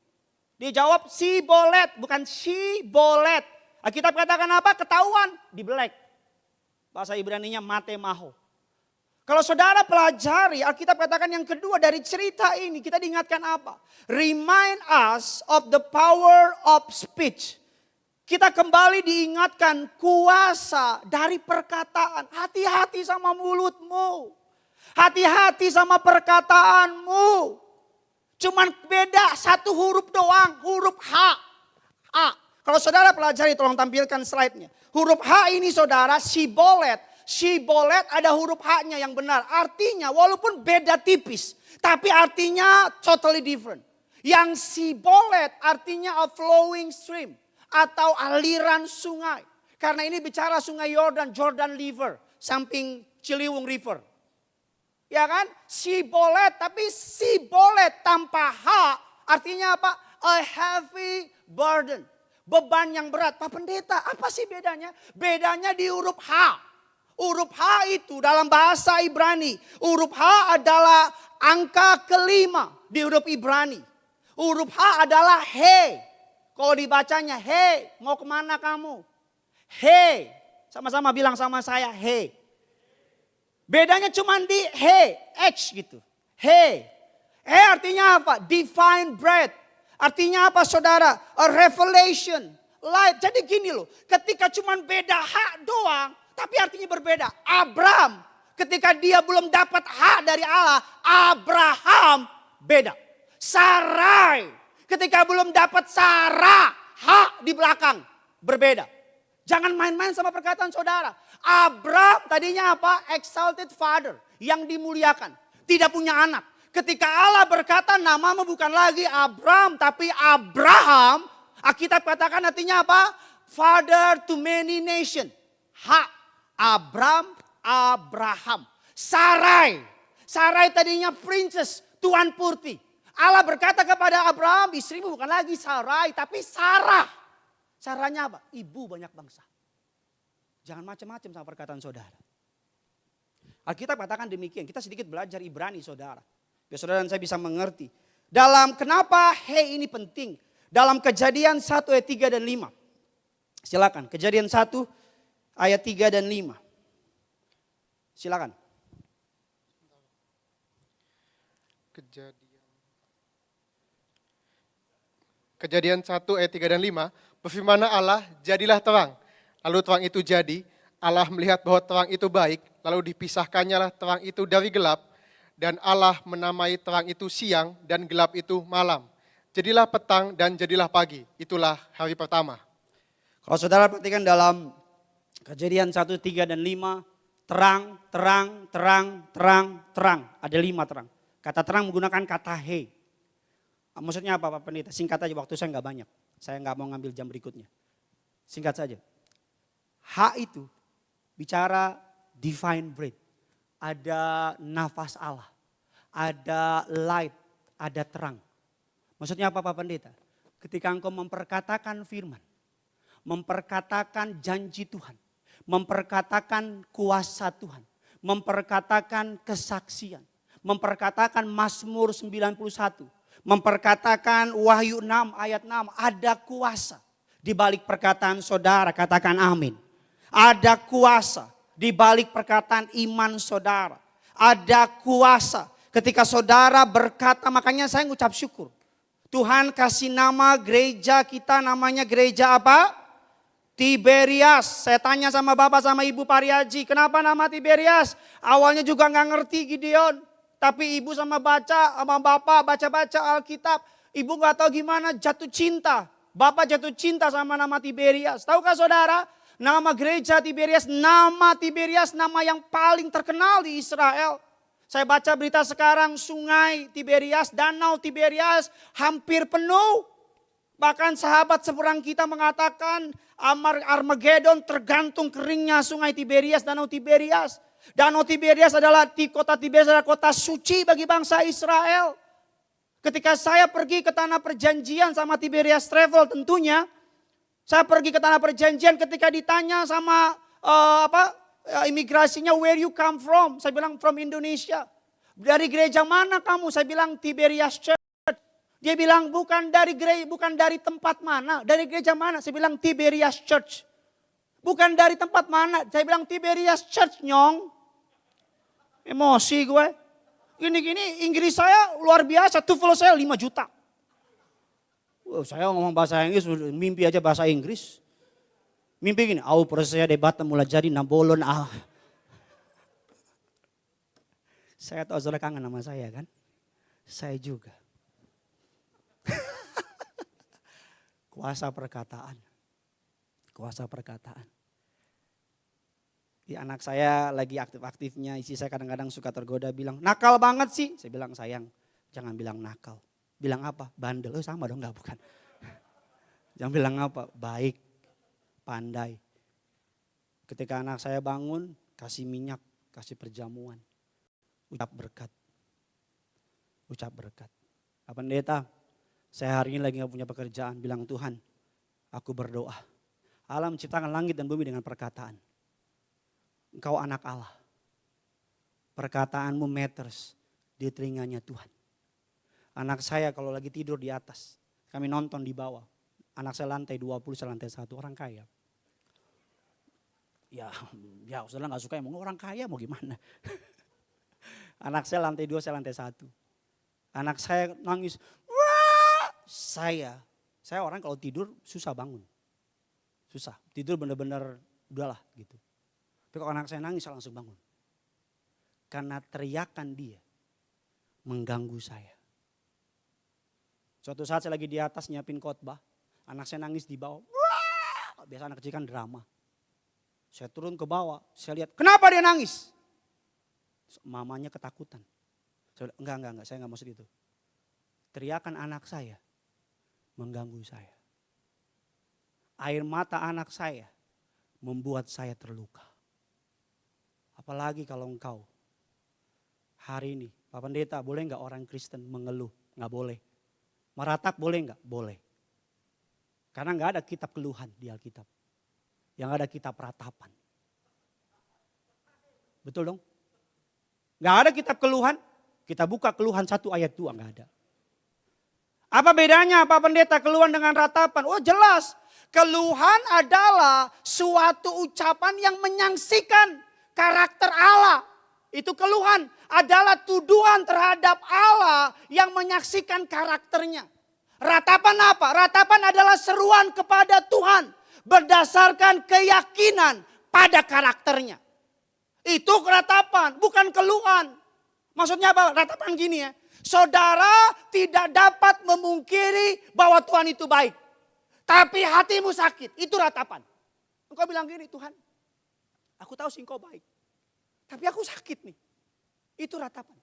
[SPEAKER 2] Dia jawab Shibolet, bukan Shibolet. Alkitab katakan apa? Ketahuan, dibelek. Bahasa Ibraninya matemaho. Kalau saudara pelajari, Alkitab katakan yang kedua dari cerita ini, kita diingatkan apa? Remind us of the power of speech. Kita kembali diingatkan kuasa dari perkataan. Hati-hati sama mulutmu. Hati-hati sama perkataanmu. Cuman beda satu huruf doang, huruf H. A. Kalau saudara pelajari, tolong tampilkan slide-nya. Huruf H ini saudara, Shibolet. Shibolet ada huruf H-nya yang benar. Artinya walaupun beda tipis, tapi artinya totally different. Yang Shibolet artinya a flowing stream atau aliran sungai. Karena ini bicara sungai Yordan, Jordan River, samping Ciliwung River. Ya kan? Shibolet, tapi Shibolet tanpa H artinya apa? A heavy burden. Beban yang berat. Pak Pendeta, apa sih bedanya? Bedanya di huruf H. Huruf H itu dalam bahasa Ibrani. Huruf H adalah angka kelima di huruf Ibrani. Huruf H adalah he. Kalau dibacanya he, mau kemana kamu? He. Sama-sama bilang sama saya he. Bedanya cuma di he, H gitu. He. He artinya apa? Divine breath. Artinya apa saudara? A revelation, light. Jadi gini loh, ketika cuma beda H doang, tapi artinya berbeda. Abraham, ketika dia belum dapat H dari Allah, Abraham beda. Sarai, ketika belum dapat Sarah, H di belakang, berbeda. Jangan main-main sama perkataan saudara. Abraham tadinya apa? Exalted father, yang dimuliakan. Tidak punya anak. Ketika Allah berkata namamu bukan lagi Abraham tapi Abraham. Alkitab katakan artinya apa? Father to many nation. Abraham. Sarai. Sarai tadinya princess, Tuan Purti. Allah berkata kepada Abraham, istrimu bukan lagi Sarai tapi Sarah. Sarahnya apa? Ibu banyak bangsa. Jangan macam-macam sama perkataan saudara. Alkitab katakan demikian. Kita sedikit belajar Ibrani saudara. Biar saudara dan saya bisa mengerti. Dalam kenapa he ini penting. Dalam Kejadian 1 ayat 3 dan 5. Silakan. Kejadian 1 ayat 3 dan 5. Silakan.
[SPEAKER 3] Kejadian 1 ayat 3 dan 5. Berfirmanlah Allah, jadilah terang. Lalu terang itu jadi. Allah melihat bahwa terang itu baik. Lalu dipisahkannya lah terang itu dari gelap. Dan Allah menamai terang itu siang dan gelap itu malam. Jadilah petang dan jadilah pagi. Itulah hari pertama.
[SPEAKER 2] Kalau saudara perhatikan dalam Kejadian 1, 3 dan 5. Terang. Ada 5 terang. Kata terang menggunakan kata he. Maksudnya apa Pak Pendeta? Singkat aja, waktu saya nggak banyak. Saya nggak mau ngambil jam berikutnya. Singkat saja. H itu bicara divine breath. Ada nafas Allah. Ada light, ada terang. Maksudnya apa Pak Pendeta? Ketika engkau memperkatakan firman, memperkatakan janji Tuhan, memperkatakan kuasa Tuhan, memperkatakan kesaksian, memperkatakan Mazmur 91, memperkatakan Wahyu 6 ayat 6, ada kuasa di balik perkataan saudara, katakan amin. Ada kuasa di balik perkataan iman saudara. Ada kuasa ketika saudara berkata, makanya saya ngucap syukur. Tuhan kasih nama gereja kita, namanya gereja apa? Tiberias. Saya tanya sama Bapak sama Ibu Pariaji, kenapa nama Tiberias? Awalnya juga gak ngerti Gideon. Tapi Ibu sama Bapak baca-baca Alkitab. Ibu gak tahu gimana jatuh cinta. Bapak jatuh cinta sama nama Tiberias. Tahukah saudara? Nama gereja Tiberias, nama yang paling terkenal di Israel. Saya baca berita sekarang sungai Tiberias, danau Tiberias hampir penuh. Bahkan sahabat seberang kita mengatakan Armageddon tergantung keringnya sungai Tiberias, danau Tiberias. Danau Tiberias adalah kota Tiberias adalah kota suci bagi bangsa Israel. Ketika saya pergi ke tanah perjanjian sama Tiberias Travel tentunya, saya pergi ke tanah perjanjian ketika ditanya sama imigrasinya, where you come from? Saya bilang from Indonesia. Dari gereja mana kamu? Saya bilang Tiberias Church. Dia bilang bukan dari tempat mana, dari gereja mana? Saya bilang Tiberias Church. Bukan dari tempat mana? Saya bilang Tiberias Church, nyong. Emosi gue. Gini-gini Inggris saya luar biasa, TOEFL saya 5 juta. Saya ngomong bahasa Inggris, mimpi aja bahasa Inggris. Mimpi gini, proses debat mulai jadi nambolon. Saya tahu saudara kangen sama saya kan. Saya juga. Kuasa perkataan. Kuasa perkataan. Di anak saya lagi aktif-aktifnya, istri saya kadang-kadang suka tergoda bilang, nakal banget sih. Saya bilang, sayang, jangan bilang nakal. Bilang apa? Bandel. Sama dong, enggak bukan. Jangan bilang apa? Baik, pandai. Ketika anak saya bangun, kasih minyak, kasih perjamuan. Ucap berkat. Ucap berkat. Pak Pendeta, saya hari ini lagi gak punya pekerjaan. Bilang Tuhan, aku berdoa. Allah menciptakan langit dan bumi dengan perkataan. Engkau anak Allah. Perkataanmu matters di telinganya Tuhan. Anak saya kalau lagi tidur di atas, kami nonton di bawah. Anak saya lantai 20, saya lantai 1, orang kaya. Ya saudara gak suka emang orang kaya mau gimana. Anak saya lantai 2, saya lantai 1. Anak saya nangis. Wah! Saya orang kalau tidur susah bangun. Susah, tidur benar-benar udahlah gitu. Tapi kalau anak saya nangis saya langsung bangun. Karena teriakan dia mengganggu saya. Suatu saat saya lagi di atas nyiapin khotbah. Anak saya nangis di bawah. Wah! Biasa anak kecil kan drama. Saya turun ke bawah, saya lihat kenapa dia nangis. Mamanya ketakutan. Saya bilang, enggak, saya enggak maksud itu. Teriakan anak saya mengganggu saya. Air mata anak saya membuat saya terluka. Apalagi kalau engkau hari ini, Pak Pendeta, boleh enggak orang Kristen mengeluh? Enggak boleh. Meratap boleh enggak? Boleh. Karena enggak ada kitab keluhan di Alkitab. Yang ada kitab ratapan. Betul dong? Enggak ada kitab keluhan. Kita buka keluhan 1 ayat 2, enggak ada. Apa bedanya Pak Pendeta keluhan dengan ratapan? Oh jelas, keluhan adalah suatu ucapan yang menyaksikan karakter Allah. Itu keluhan adalah tuduhan terhadap Allah yang menyaksikan karakternya. Ratapan apa? Ratapan adalah seruan kepada Tuhan berdasarkan keyakinan pada karakternya. Itu ratapan, bukan keluhan. Maksudnya apa? Ratapan gini ya. Saudara tidak dapat memungkiri bahwa Tuhan itu baik. Tapi hatimu sakit. Itu ratapan. Engkau bilang gini, Tuhan, aku tahu sih engkau baik. Tapi aku sakit nih. Itu ratapan.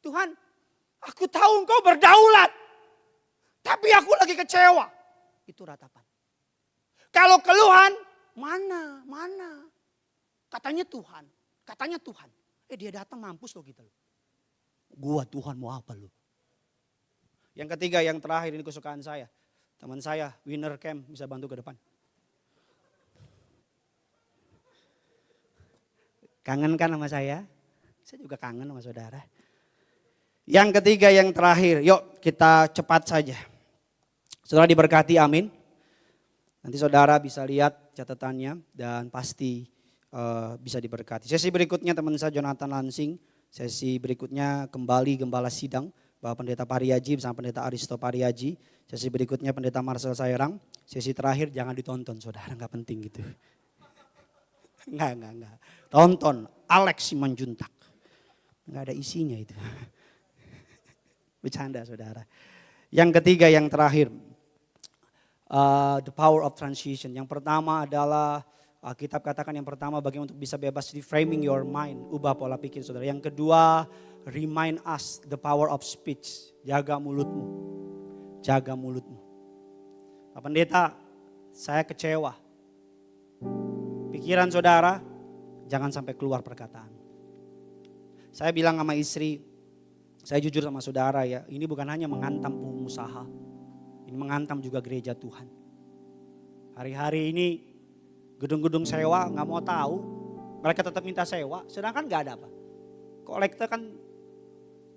[SPEAKER 2] Tuhan, aku tahu engkau berdaulat. Tapi aku lagi kecewa. Itu ratapan. Kalau keluhan, mana? Katanya Tuhan. Dia datang mampus loh gitu loh. Gua Tuhan mau apa lu? Yang ketiga, yang terakhir ini kesukaan saya. Teman saya, Winner Camp, bisa bantu ke depan. Kangen kan sama saya? Saya juga kangen sama saudara. Yang ketiga, yang terakhir, yuk kita cepat saja. Saudara diberkati, amin. Nanti saudara bisa lihat catatannya dan pasti bisa diberkati. Sesi berikutnya teman saya Jonathan Lansing. Sesi berikutnya kembali Gembala Sidang, Bapak Pendeta Pariaji bersama Pendeta Aristo Pariaji. Sesi berikutnya Pendeta Marcel Sairang. Sesi terakhir jangan ditonton saudara, gak penting gitu. Enggak. Tonton Alex Simanjuntak. Enggak ada isinya itu. Bercanda saudara. Yang ketiga, yang terakhir. The power of transition. Yang pertama adalah Alkitab katakan yang pertama bagaimana untuk bisa bebas di framing your mind. Ubah pola pikir saudara. Yang kedua, remind us the power of speech. Jaga mulutmu. Jaga mulutmu. Pak Pendeta, saya kecewa. Pikiran saudara, jangan sampai keluar perkataan. Saya bilang sama istri, saya jujur sama saudara ya, ini bukan hanya menghantam pengusaha. Ini menghantam juga gereja Tuhan. Hari-hari ini gedung-gedung sewa gak mau tahu. Mereka tetap minta sewa, sedangkan gak ada apa. Kolektor kan,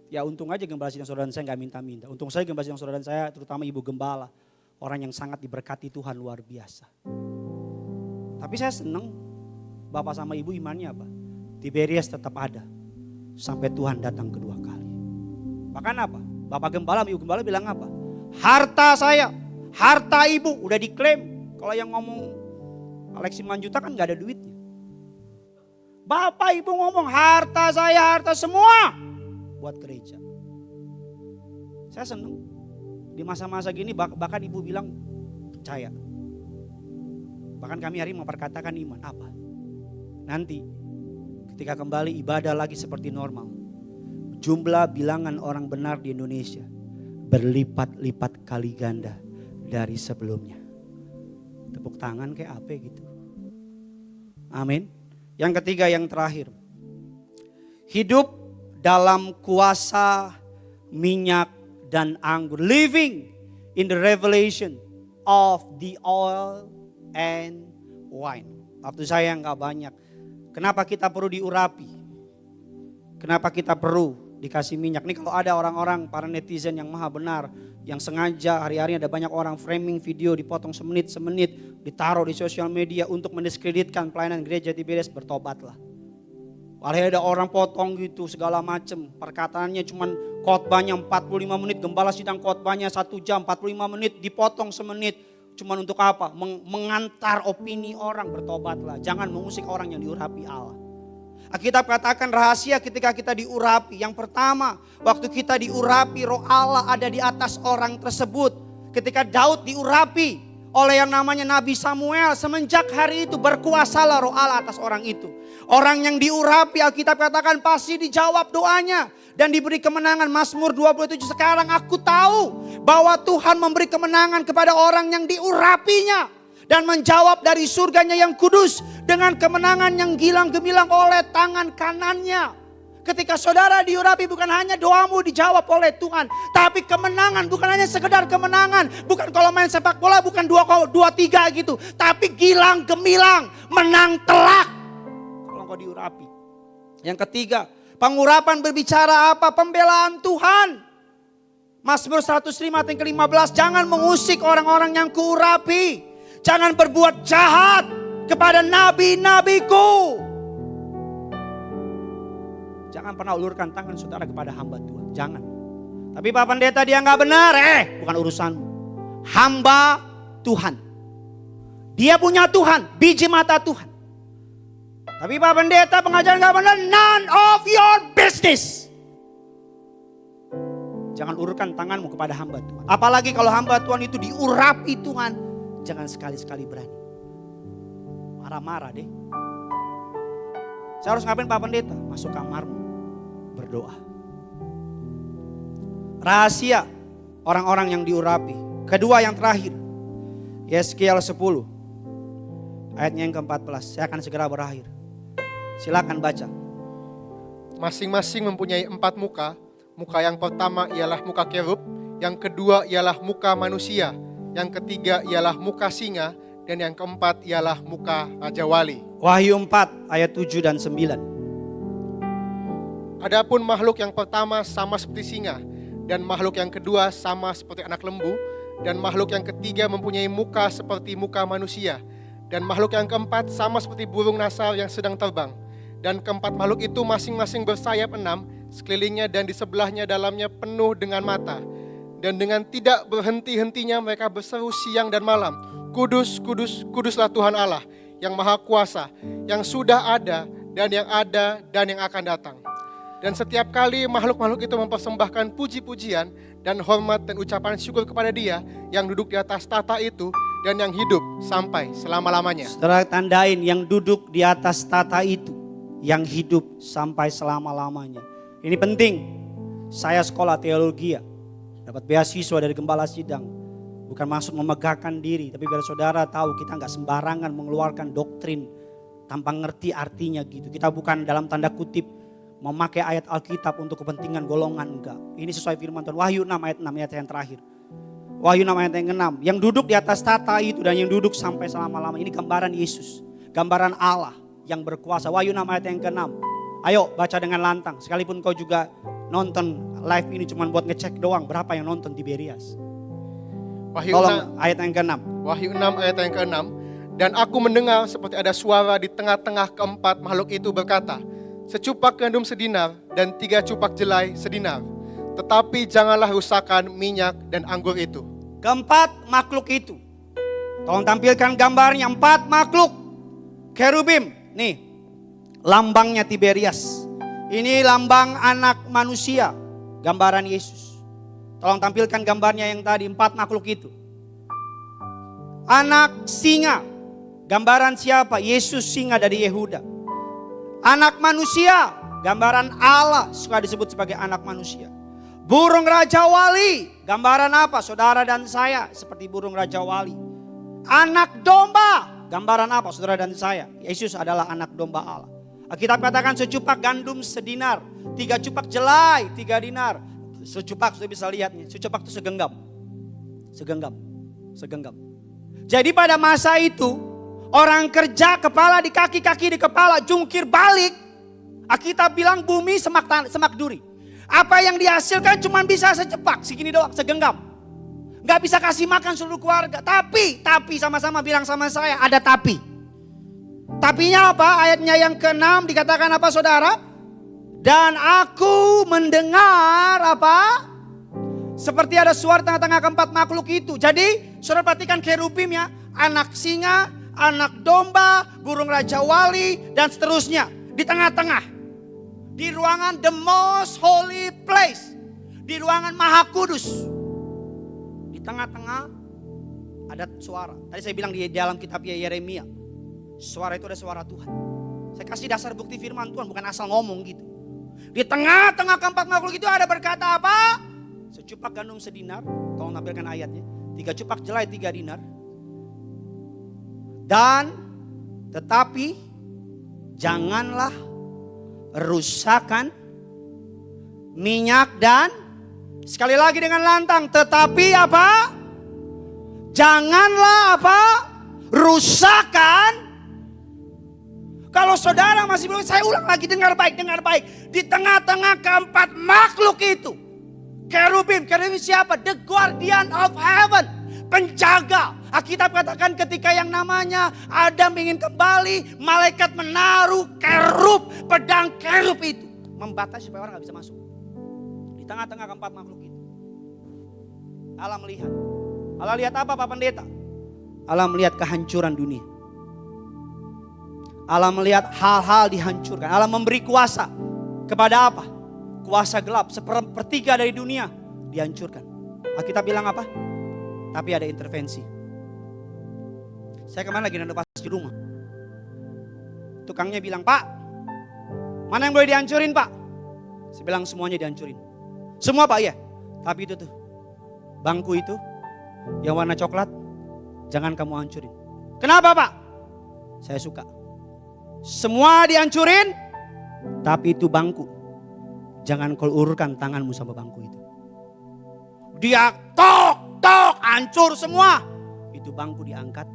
[SPEAKER 2] ya untung aja gembala sidang saudara saya gak minta-minta. Untung saya gembala sidang saudara saya, terutama ibu gembala. Orang yang sangat diberkati Tuhan luar biasa. Tapi saya senang bapak sama ibu imannya apa? Tiberias tetap ada. Sampai Tuhan datang kedua kali. Bahkan apa? Bapak gembala, ibu gembala bilang apa? Harta saya, harta ibu udah diklaim. Kalau yang ngomong Alexi Manjuta kan gak ada duitnya. Bapak ibu ngomong harta saya, harta semua buat gereja. Saya senang. Di masa-masa gini bahkan ibu bilang percaya. Bahkan kami hari ini memperkatakan iman. Apa? Nanti ketika kembali ibadah lagi seperti normal. Jumlah bilangan orang benar di Indonesia berlipat-lipat kali ganda dari sebelumnya. Tepuk tangan kayak apa gitu. Amin. Yang ketiga yang terakhir. Hidup dalam kuasa minyak dan anggur. Living in the revelation of the oil and wine. Waktu saya nggak banyak. Kenapa kita perlu diurapi? Kenapa kita perlu dikasih minyak? Nih kalau ada orang-orang, para netizen yang maha benar. Yang sengaja hari-hari ada banyak orang framing video dipotong semenit, ditaruh di sosial media untuk mendiskreditkan pelayanan gereja Tiberias, bertobatlah. Walau ada orang potong gitu segala macam. Perkataannya cuman khotbahnya 45 menit, gembala sidang khotbahnya 1 jam 45 menit, dipotong semenit. Cuman untuk apa? Mengantar opini orang, bertobatlah. Jangan mengusik orang yang diurapi Allah. Alkitab katakan rahasia ketika kita diurapi. Yang pertama, waktu kita diurapi, roh Allah ada di atas orang tersebut. Ketika Daud diurapi oleh yang namanya Nabi Samuel, semenjak hari itu berkuasalah roh Allah atas orang itu. Orang yang diurapi, Alkitab katakan pasti dijawab doanya dan diberi kemenangan. Mazmur 27, sekarang aku tahu bahwa Tuhan memberi kemenangan kepada orang yang diurapinya dan menjawab dari surganya yang kudus dengan kemenangan yang gilang gemilang oleh tangan kanannya. Ketika saudara diurapi, bukan hanya doamu dijawab oleh Tuhan, tapi kemenangan, bukan hanya sekedar kemenangan. Bukan kalau main sepak bola bukan 2-3 gitu, tapi gilang gemilang, menang telak kalau kau diurapi. Yang ketiga, pengurapan berbicara apa? Pembelaan Tuhan. Mazmur 105 ayat yang ke-15, jangan mengusik orang-orang yang kuurapi. Jangan berbuat jahat kepada nabi-nabiku. Jangan pernah ulurkan tangan saudara kepada hamba Tuhan. Jangan. Tapi Pak Pendeta dia nggak benar. Bukan urusanmu. Hamba Tuhan. Dia punya Tuhan. Biji mata Tuhan. Tapi Pak Pendeta pengajaran nggak benar. None of your business. Jangan ulurkan tanganmu kepada hamba Tuhan. Apalagi kalau hamba Tuhan itu diurapi Tuhan. Jangan sekali-sekali berani. Marah-marah deh. Saya harus ngapain Pak Pendeta? Masuk kamarmu. Berdoa. Rahasia orang-orang yang diurapi. Kedua yang terakhir. Yeskiel 10. Ayatnya yang ke-14. Saya akan segera berakhir. Silakan baca.
[SPEAKER 3] Masing-masing mempunyai 4 muka. Muka yang pertama ialah muka kerub. Yang kedua ialah muka manusia. Yang ketiga ialah muka singa. Dan yang keempat ialah muka Raja Wali.
[SPEAKER 2] Wahyu 4 ayat 7 dan 9.
[SPEAKER 3] Adapun makhluk yang pertama sama seperti singa, dan makhluk yang kedua sama seperti anak lembu, dan makhluk yang ketiga mempunyai muka seperti muka manusia, dan makhluk yang keempat sama seperti burung nasar yang sedang terbang. Dan keempat makhluk itu masing-masing bersayap 6, sekelilingnya dan di sebelahnya dalamnya penuh dengan mata. Dan dengan tidak berhenti-hentinya mereka berseru siang dan malam, Kudus, kudus, kuduslah Tuhan Allah yang Maha Kuasa, yang sudah ada dan yang akan datang. Dan setiap kali makhluk-makhluk itu mempersembahkan puji-pujian dan hormat dan ucapan syukur kepada Dia yang duduk di atas tahta itu dan yang hidup sampai selama-lamanya.
[SPEAKER 2] Saudara tandain yang duduk di atas tata itu, yang hidup sampai selama-lamanya. Ini penting. Saya sekolah teologi, dapat beasiswa dari Gembala Sidang. Bukan maksud memegahkan diri, tapi biar saudara tahu kita nggak sembarangan mengeluarkan doktrin tanpa ngerti artinya gitu. Kita bukan dalam tanda kutip memakai ayat Alkitab untuk kepentingan golongan, enggak. Ini sesuai firman Tuhan. Wahyu 6 ayat 6 ayat yang terakhir. Wahyu 6 ayat yang ke-6. Yang duduk di atas tata itu dan yang duduk sampai selama-lama. Ini gambaran Yesus. Gambaran Allah yang berkuasa. Wahyu 6 ayat yang ke-6. Ayo baca dengan lantang. Sekalipun kau juga nonton live ini cuma buat ngecek doang. Berapa yang nonton Tiberias? Tolong ayat yang ke-6.
[SPEAKER 3] Wahyu 6 ayat yang ke-6. Dan aku mendengar seperti ada suara di tengah-tengah keempat makhluk itu berkata, secupak gandum sedinar dan 3 cupak jelai sedinar. Tetapi janganlah rusakkan minyak dan anggur itu.
[SPEAKER 2] Keempat makhluk itu. Tolong tampilkan gambarnya 4 makhluk. Kerubim. Nih lambangnya Tiberias. Ini lambang anak manusia. Gambaran Yesus. Tolong tampilkan gambarnya yang tadi 4 makhluk itu. Anak singa. Gambaran siapa? Yesus singa dari Yehuda. Anak manusia. Gambaran Allah suka disebut sebagai anak manusia. Burung Raja Wali, gambaran apa? Saudara dan saya seperti burung Raja Wali. Anak domba, gambaran apa? Saudara dan saya. Yesus adalah anak domba Allah. Alkitab katakan secupak gandum sedinar, 3 cupak jelai 3 dinar. Secupak sudah bisa lihat nih, secupak itu segenggam. Segenggam. Jadi pada masa itu orang kerja kepala di kaki di kepala, jungkir balik. Alkitab bilang bumi semak duri. Apa yang dihasilkan cuma bisa secepak, segini doang, segenggam. Gak bisa kasih makan seluruh keluarga. Tapi sama-sama bilang sama saya, ada tapi. Tapinya apa? Ayatnya yang ke-6 dikatakan apa saudara? Dan aku mendengar apa? Seperti ada suara tengah-tengah keempat makhluk itu. Jadi saudara perhatikan kerubim ya. Anak singa, anak domba, burung Raja Wali, dan seterusnya. Di tengah-tengah. Di ruangan the most holy place. Di ruangan maha kudus. Di tengah-tengah ada suara. Tadi saya bilang di dalam kitab Yeremia. Suara itu ada suara Tuhan. Saya kasih dasar bukti firman Tuhan. Bukan asal ngomong gitu. Di tengah-tengah keempat makhluk itu ada berkata apa? Secupak gandum sedinar. Tolong tampilkan ayatnya. 3 cupak jelai 3 dinar. Dan tetapi janganlah rusakan minyak dan sekali lagi dengan lantang. Tetapi apa? Janganlah apa? Rusakan. Kalau saudara masih belum, saya ulang lagi, dengar baik. Di tengah-tengah keempat makhluk itu. Kerubim siapa? The guardian of heaven. Penjaga. Alkitab katakan ketika yang namanya Adam ingin kembali, malaikat menaruh kerub, pedang kerub itu. Membatasi supaya orang gak bisa masuk. Di tengah-tengah keempat makhluk itu. Allah melihat. Allah lihat apa Pak Pendeta? Allah melihat kehancuran dunia. Allah melihat hal-hal dihancurkan. Allah memberi kuasa kepada apa? Kuasa gelap, 1/3 dari dunia dihancurkan. Alkitab bilang apa? Tapi ada intervensi. Saya kemana lagi renovasi di rumah. Tukangnya bilang, Pak, mana yang boleh dihancurin Pak? Saya bilang semuanya dihancurin. Semua Pak, ya. Tapi itu tuh, bangku itu yang warna coklat, jangan kamu hancurin. Kenapa Pak? Saya suka. Semua dihancurin, tapi itu bangku. Jangan kau ururkan tanganmu sama bangku itu. Dia tok, hancur semua. Itu bangku diangkat,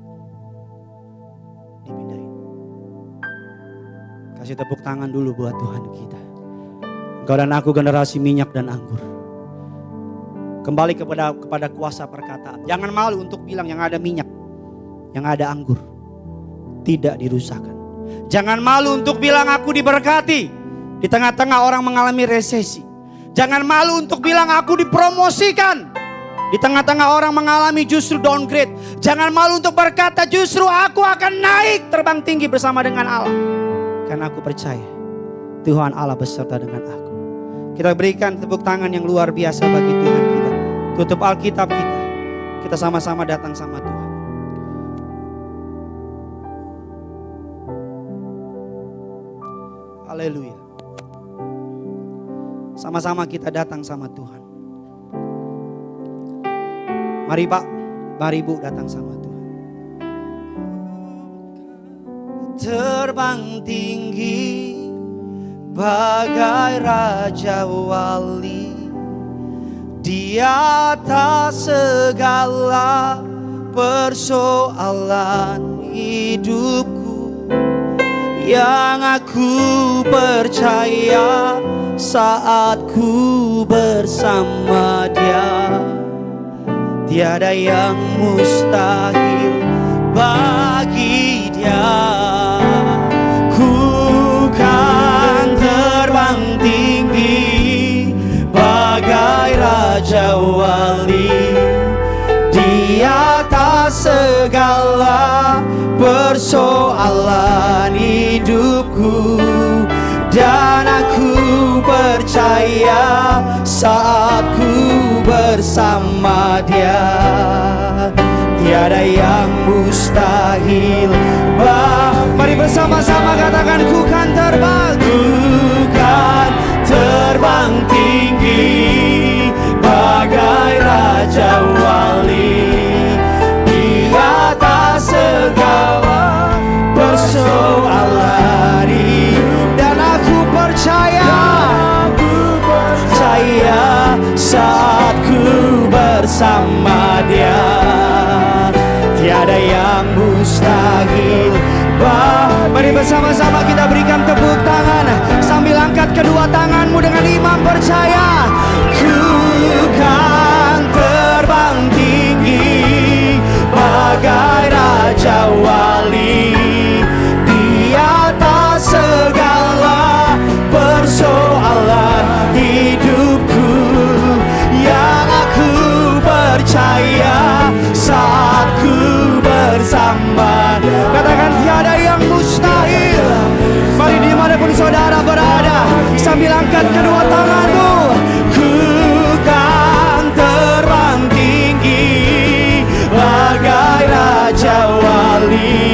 [SPEAKER 2] dipindahin. Kasih tepuk tangan dulu buat Tuhan kita. Engkau dan aku generasi minyak dan anggur. Kembali kepada kuasa perkataan. Jangan malu untuk bilang yang ada minyak, yang ada anggur, tidak dirusakkan. Jangan malu untuk bilang aku diberkati di tengah-tengah orang mengalami resesi. Jangan malu untuk bilang aku dipromosikan di tengah-tengah orang mengalami justru downgrade. Jangan malu untuk berkata justru aku akan naik terbang tinggi bersama dengan Allah. Karena aku percaya Tuhan Allah beserta dengan aku. Kita berikan tepuk tangan yang luar biasa bagi Tuhan kita. Tutup Alkitab kita. Kita sama-sama datang sama Tuhan. Haleluya. Sama-sama kita datang sama Tuhan. Mari Pak, mari Bu datang sama Tuhan. Terbang tinggi bagai raja wali di atas segala persoalan hidupku, yang aku percaya saat ku bersama Dia. Tiada yang mustahil bagi Dia. Ku kan terbang tinggi bagai raja wali di atas segala persoalan hidupku, dan aku percaya saat ku bersama Dia. Tiada yang mustahil. Mari bersama-sama katakan, ku kan terbang, ku kan terbang tinggi bagai raja wali di atas segala persoalan, dan aku percaya saat ku bersama Dia. Tiada yang mustahil. Mari bersama-sama kita berikan tepuk tangan sambil angkat kedua tanganmu dengan iman percaya. Ku kan terbang tinggi bagai raja wali di atas segala persoalan hidupku, yang aku percaya saat ku bersama. Katakan, tiada yang mustahil. Mari dimanapun saudara berada, sambil angkat kedua tanganmu. Ku kan terbang tinggi bagai raja wali